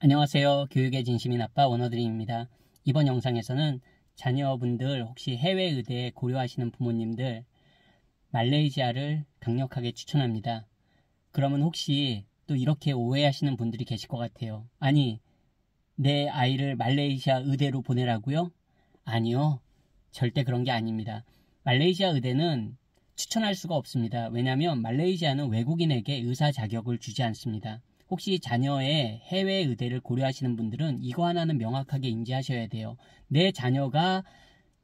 안녕하세요. 교육의 진심인 아빠 원어드림입니다. 이번 영상에서는 자녀분들 혹시 해외 의대 고려하시는 부모님들 말레이시아를 강력하게 추천합니다. 그러면 혹시 또 이렇게 오해하시는 분들이 계실 것 같아요. 아니, 내 아이를 말레이시아 의대로 보내라고요? 아니요. 절대 그런 게 아닙니다. 말레이시아 의대는 추천할 수가 없습니다. 왜냐하면 말레이시아는 외국인에게 의사 자격을 주지 않습니다. 혹시 자녀의 해외 의대를 고려하시는 분들은 이거 하나는 명확하게 인지하셔야 돼요. 내 자녀가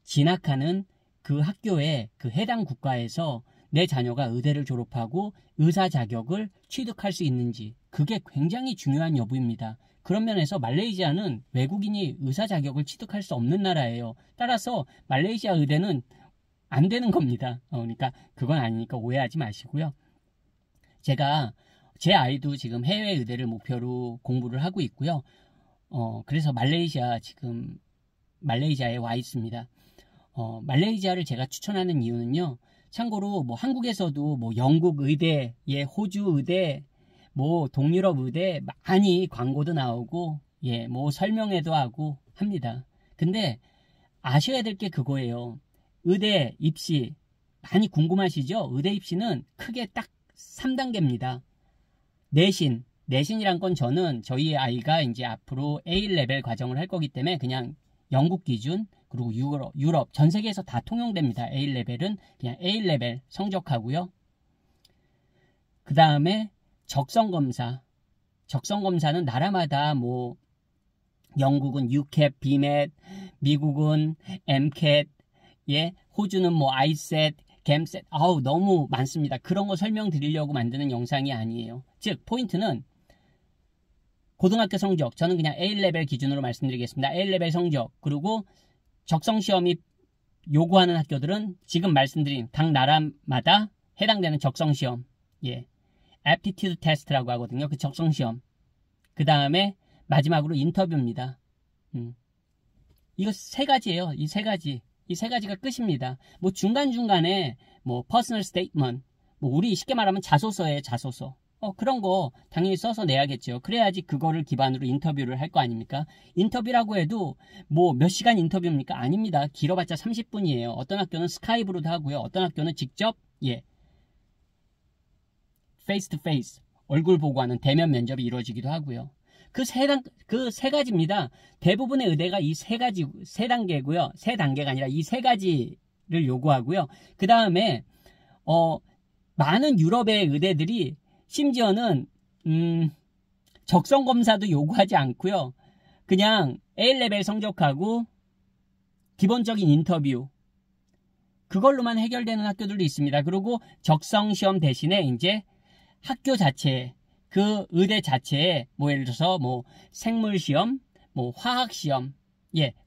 진학하는 그 학교의 그 해당 국가에서 내 자녀가 의대를 졸업하고 의사 자격을 취득할 수 있는지, 그게 굉장히 중요한 여부입니다. 그런 면에서 말레이시아는 외국인이 의사 자격을 취득할 수 없는 나라예요. 따라서 말레이시아 의대는 안 되는 겁니다. 그러니까 그건 아니니까 오해하지 마시고요. 제가 제 아이도 지금 해외 의대를 목표로 공부를 하고 있고요. 그래서 지금 말레이시아에 와 있습니다. 말레이시아를 제가 추천하는 이유는요. 참고로 뭐 한국에서도 뭐 영국 의대, 호주 의대, 뭐 동유럽 의대 많이 광고도 나오고, 뭐 설명회도 하고 합니다. 근데 아셔야 될 게 그거예요. 의대 입시 많이 궁금하시죠? 의대 입시는 크게 딱 3단계입니다. 내신이란 건 저희 아이가 이제 앞으로 A-레벨 과정을 할 거기 때문에 그냥 영국 기준, 그리고 유럽 전 세계에서 다 통용됩니다. A-레벨은 그냥 A-레벨 성적하고요. 그 다음에 적성검사. 적성검사는 나라마다 뭐 영국은 UCAT, BMAT, 미국은 MCAT, 호주는 뭐 ICET, gemset, 너무 많습니다. 그런 거 설명드리려고 만드는 영상이 아니에요. 즉 포인트는 고등학교 성적, 저는 그냥 A-레벨 기준으로 말씀드리겠습니다. A-레벨 성적, 그리고 적성시험이 요구하는 학교들은 지금 말씀드린 각 나라마다 해당되는 적성시험, aptitude test라고 하거든요. 그 적성시험. 그 다음에 마지막으로 인터뷰입니다. 이거 세 가지예요. 이 세 가지가 끝입니다. 뭐 중간중간에 뭐 퍼스널 스테이트먼트, 뭐 우리 쉽게 말하면 자소서예요. 자소서. 그런 거 당연히 써서 내야겠죠. 그래야지 그거를 기반으로 인터뷰를 할 거 아닙니까? 인터뷰라고 해도 뭐 몇 시간 인터뷰입니까? 아닙니다. 길어봤자 30분이에요. 어떤 학교는 스카이프로도 하고요. 어떤 학교는 직접 페이스 투 페이스 얼굴 보고 하는 대면 면접이 이루어지기도 하고요. 그 세 가지입니다. 대부분의 의대가 이 세 단계고요. 세 단계가 아니라 이 세 가지를 요구하고요. 그 다음에, 많은 유럽의 의대들이 심지어는, 적성검사도 요구하지 않고요. 그냥 A-레벨 성적하고 기본적인 인터뷰. 그걸로만 해결되는 학교들도 있습니다. 그리고 적성시험 대신에 이제 학교 자체에 그 의대 자체에 뭐 예를 들어서 뭐 생물시험, 뭐 화학시험,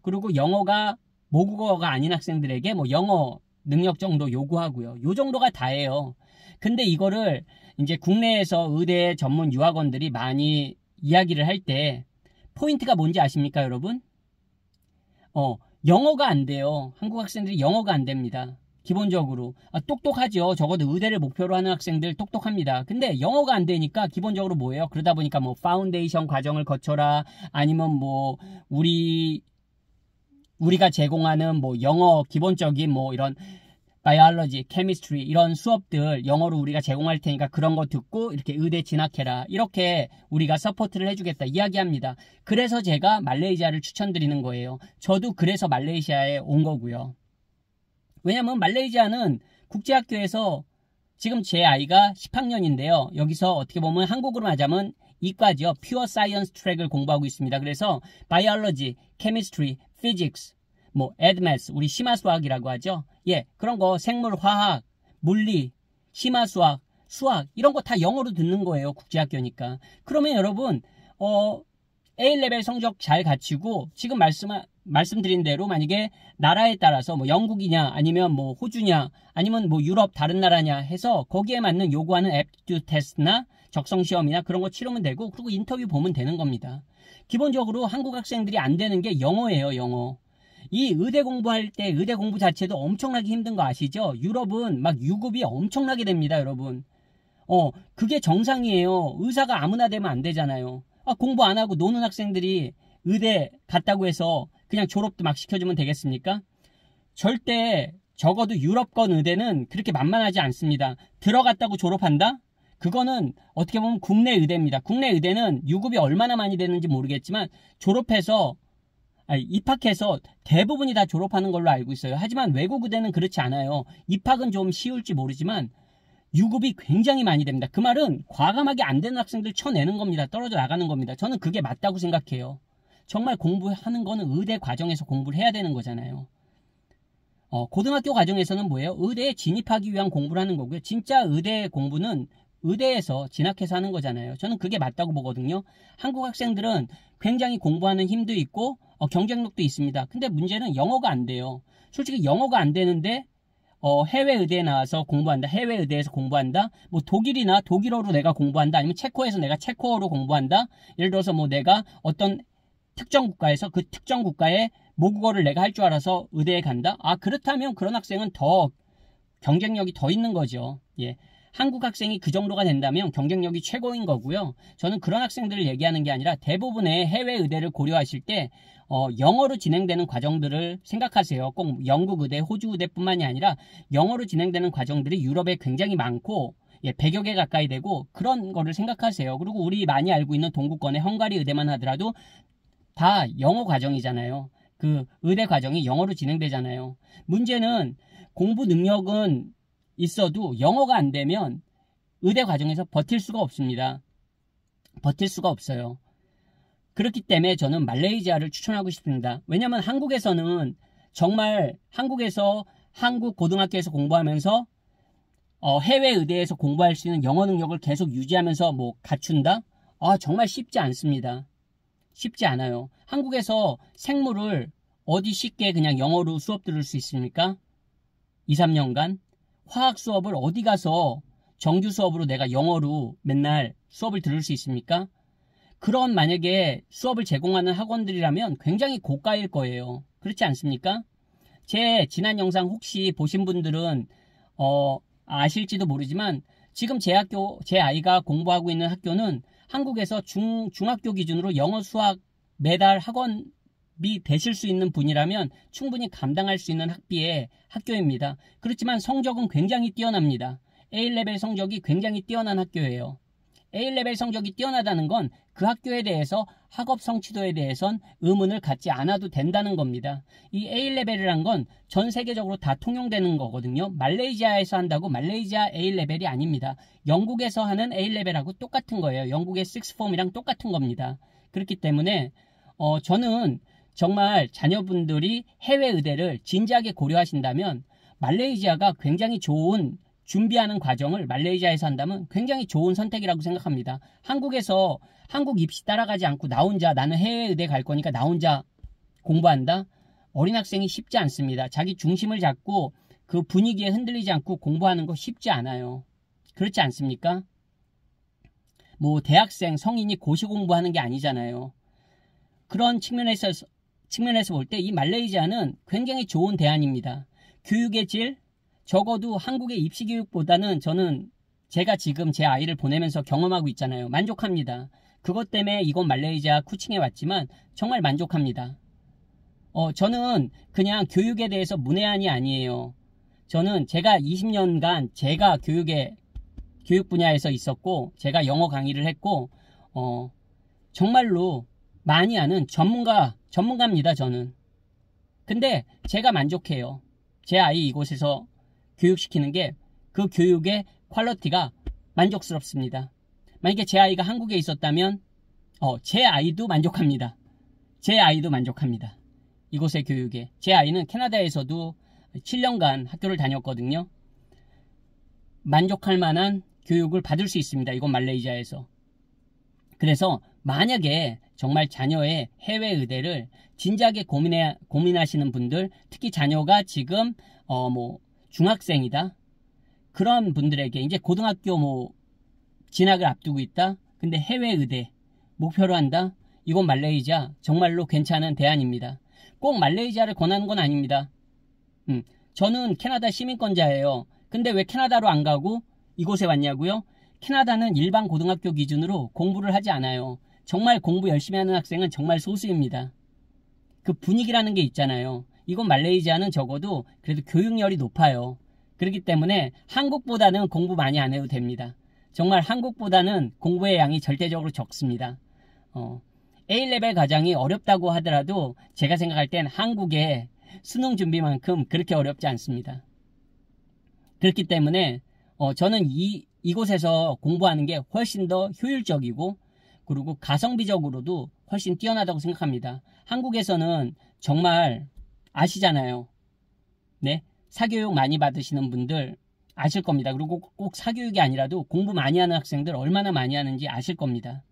그리고 영어가 모국어가 아닌 학생들에게 뭐 영어 능력 정도 요구하고요. 요 정도가 다예요. 근데 이거를 이제 국내에서 의대 전문 유학원들이 많이 이야기를 할 때 포인트가 뭔지 아십니까, 여러분? 영어가 안 돼요. 한국 학생들이 영어가 안 됩니다. 기본적으로 똑똑하죠. 적어도 의대를 목표로 하는 학생들 똑똑합니다. 근데 영어가 안 되니까 기본적으로 뭐예요? 그러다 보니까 뭐 파운데이션 과정을 거쳐라, 아니면 뭐 우리가 제공하는 뭐 영어 기본적인 뭐 이런 바이올로지, 케미스트리 이런 수업들 영어로 우리가 제공할 테니까 그런 거 듣고 이렇게 의대 진학해라, 이렇게 우리가 서포트를 해주겠다 이야기합니다. 그래서 제가 말레이시아를 추천드리는 거예요. 저도 그래서 말레이시아에 온 거고요. 왜냐면 말레이시아는 국제학교에서 지금 제 아이가 10학년인데요. 여기서 어떻게 보면 한국으로 하자면 이과죠. 퓨어 사이언스 트랙을 공부하고 있습니다. 그래서 바이올로지, 케미스트리, 피직스, 뭐 애드매스, 우리 심화수학이라고 하죠. 그런 거 생물, 화학, 물리, 심화수학, 수학 이런 거 다 영어로 듣는 거예요. 국제학교니까. 그러면 여러분 A-레벨 성적 잘 갖추고 지금 말씀드린 대로 만약에 나라에 따라서 뭐 영국이냐 아니면 뭐 호주냐 아니면 뭐 유럽 다른 나라냐 해서 거기에 맞는 요구하는 애프티튜드 테스트나 적성시험이나 그런 거 치르면 되고, 그리고 인터뷰 보면 되는 겁니다. 기본적으로 한국 학생들이 안 되는 게 영어예요. 영어. 이 의대 공부할 때 의대 공부 자체도 엄청나게 힘든 거 아시죠? 유럽은 막 유급이 엄청나게 됩니다, 여러분. 그게 정상이에요. 의사가 아무나 되면 안 되잖아요. 공부 안 하고 노는 학생들이 의대 갔다고 해서 그냥 졸업도 막 시켜주면 되겠습니까? 절대 적어도 유럽권 의대는 그렇게 만만하지 않습니다. 들어갔다고 졸업한다? 그거는 어떻게 보면 국내 의대입니다. 국내 의대는 유급이 얼마나 많이 되는지 모르겠지만 입학해서 대부분이 다 졸업하는 걸로 알고 있어요. 하지만 외국 의대는 그렇지 않아요. 입학은 좀 쉬울지 모르지만 유급이 굉장히 많이 됩니다. 그 말은 과감하게 안 되는 학생들 쳐내는 겁니다. 떨어져 나가는 겁니다. 저는 그게 맞다고 생각해요. 정말 공부하는 거는 의대 과정에서 공부를 해야 되는 거잖아요. 고등학교 과정에서는 뭐예요? 의대에 진입하기 위한 공부를 하는 거고요. 진짜 의대 공부는 의대에서 진학해서 하는 거잖아요. 저는 그게 맞다고 보거든요. 한국 학생들은 굉장히 공부하는 힘도 있고 경쟁력도 있습니다. 근데 문제는 영어가 안 돼요. 솔직히 영어가 안 되는데 해외 의대에 나와서 공부한다. 해외 의대에서 공부한다. 뭐 독일이나 독일어로 내가 공부한다. 아니면 체코에서 내가 체코어로 공부한다. 예를 들어서 뭐 내가 어떤 특정 국가에서 그 특정 국가의 모국어를 내가 할 줄 알아서 의대에 간다. 그렇다면 그런 학생은 더 경쟁력이 더 있는 거죠. 예. 한국 학생이 그 정도가 된다면 경쟁력이 최고인 거고요. 저는 그런 학생들을 얘기하는 게 아니라 대부분의 해외 의대를 고려하실 때 영어로 진행되는 과정들을 생각하세요. 꼭 영국 의대, 호주 의대뿐만이 아니라 영어로 진행되는 과정들이 유럽에 굉장히 많고 100여 개 가까이 되고 그런 거를 생각하세요. 그리고 우리 많이 알고 있는 동구권의 헝가리 의대만 하더라도 다 영어 과정이잖아요. 그 의대 과정이 영어로 진행되잖아요. 문제는 공부 능력은 있어도 영어가 안 되면 의대 과정에서 버틸 수가 없습니다. 버틸 수가 없어요. 그렇기 때문에 저는 말레이시아를 추천하고 싶습니다. 왜냐하면 한국에서는 정말 한국에서 한국 고등학교에서 공부하면서 해외 의대에서 공부할 수 있는 영어 능력을 계속 유지하면서 뭐 갖춘다? 정말 쉽지 않습니다. 쉽지 않아요. 한국에서 생물을 어디 쉽게 그냥 영어로 수업 들을 수 있습니까? 2, 3년간? 화학 수업을 어디 가서 정규 수업으로 내가 영어로 맨날 수업을 들을 수 있습니까? 그런 만약에 수업을 제공하는 학원들이라면 굉장히 고가일 거예요. 그렇지 않습니까? 제 지난 영상 혹시 보신 분들은 아실지도 모르지만 지금 제 아이가 공부하고 있는 학교는 한국에서 중학교 기준으로 영어 수학 매달 학원비 되실 수 있는 분이라면 충분히 감당할 수 있는 학비의 학교입니다. 그렇지만 성적은 굉장히 뛰어납니다. A레벨 성적이 굉장히 뛰어난 학교예요. A레벨 성적이 뛰어나다는 건 그 학교에 대해서 학업 성취도에 대해선 의문을 갖지 않아도 된다는 겁니다. 이 A레벨이란 건 전 세계적으로 다 통용되는 거거든요. 말레이시아에서 한다고 말레이시아 A레벨이 아닙니다. 영국에서 하는 A레벨하고 똑같은 거예요. 영국의 식스폼이랑 똑같은 겁니다. 그렇기 때문에 저는 정말 자녀분들이 해외 의대를 진지하게 고려하신다면 말레이시아가 굉장히 좋은 준비하는 과정을 말레이시아에서 한다면 굉장히 좋은 선택이라고 생각합니다. 한국에서 한국 입시 따라가지 않고 나 혼자 나는 해외 의대 갈 거니까 나 혼자 공부한다? 어린 학생이 쉽지 않습니다. 자기 중심을 잡고 그 분위기에 흔들리지 않고 공부하는 거 쉽지 않아요. 그렇지 않습니까? 뭐 대학생, 성인이 고시 공부하는 게 아니잖아요. 그런 측면에서 볼 때 이 말레이시아는 굉장히 좋은 대안입니다. 교육의 질, 적어도 한국의 입시 교육보다는 저는 제가 지금 제 아이를 보내면서 경험하고 있잖아요. 만족합니다. 그것 때문에 이곳 말레이시아 쿠칭에 왔지만 정말 만족합니다. 저는 그냥 교육에 대해서 문외한이 아니에요. 저는 제가 20년간 제가 교육 분야에서 있었고 제가 영어 강의를 했고 정말로 많이 아는 전문가입니다. 저는. 근데 제가 만족해요. 제 아이 이곳에서 교육시키는 게 그 교육의 퀄리티가 만족스럽습니다. 만약에 제 아이가 한국에 있었다면 제 아이도 만족합니다. 제 아이도 만족합니다. 이곳의 교육에. 제 아이는 캐나다에서도 7년간 학교를 다녔거든요. 만족할 만한 교육을 받을 수 있습니다. 이곳 말레이시아에서. 그래서 만약에 정말 자녀의 해외 의대를 진지하게 고민하시는 분들, 특히 자녀가 지금 중학생이다. 그런 분들에게 이제 고등학교 진학을 앞두고 있다. 근데 해외 의대 목표로 한다. 이곳 말레이시아 정말로 괜찮은 대안입니다. 꼭 말레이시아를 권하는 건 아닙니다. 저는 캐나다 시민권자예요. 근데 왜 캐나다로 안 가고 이곳에 왔냐고요? 캐나다는 일반 고등학교 기준으로 공부를 하지 않아요. 정말 공부 열심히 하는 학생은 정말 소수입니다. 그 분위기라는 게 있잖아요. 이건 말레이시아는 적어도 그래도 교육열이 높아요. 그렇기 때문에 한국보다는 공부 많이 안 해도 됩니다. 정말 한국보다는 공부의 양이 절대적으로 적습니다. A레벨 과정이 어렵다고 하더라도 제가 생각할 땐 한국의 수능 준비만큼 그렇게 어렵지 않습니다. 그렇기 때문에 저는 이곳에서 공부하는 게 훨씬 더 효율적이고 그리고 가성비적으로도 훨씬 뛰어나다고 생각합니다. 한국에서는 정말 아시잖아요. 네, 사교육 많이 받으시는 분들 아실 겁니다. 그리고 꼭 사교육이 아니라도 공부 많이 하는 학생들 얼마나 많이 하는지 아실 겁니다.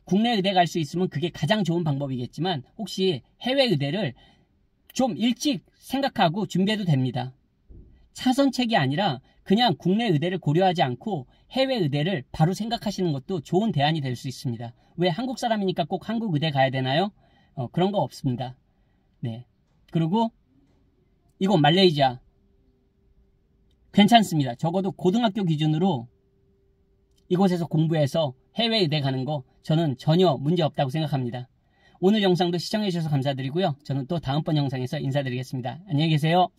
국내 의대 갈 수 있으면 그게 가장 좋은 방법이겠지만 혹시 해외 의대를 좀 일찍 생각하고 준비해도 됩니다. 차선책이 아니라 그냥 국내 의대를 고려하지 않고 해외 의대를 바로 생각하시는 것도 좋은 대안이 될 수 있습니다. 왜 한국 사람이니까 꼭 한국 의대 가야 되나요? 그런 거 없습니다. 네. 그리고 이건 말레이시아 괜찮습니다. 적어도 고등학교 기준으로 이곳에서 공부해서 해외 의대 가는 거 저는 전혀 문제 없다고 생각합니다. 오늘 영상도 시청해 주셔서 감사드리고요. 저는 또 다음번 영상에서 인사드리겠습니다. 안녕히 계세요.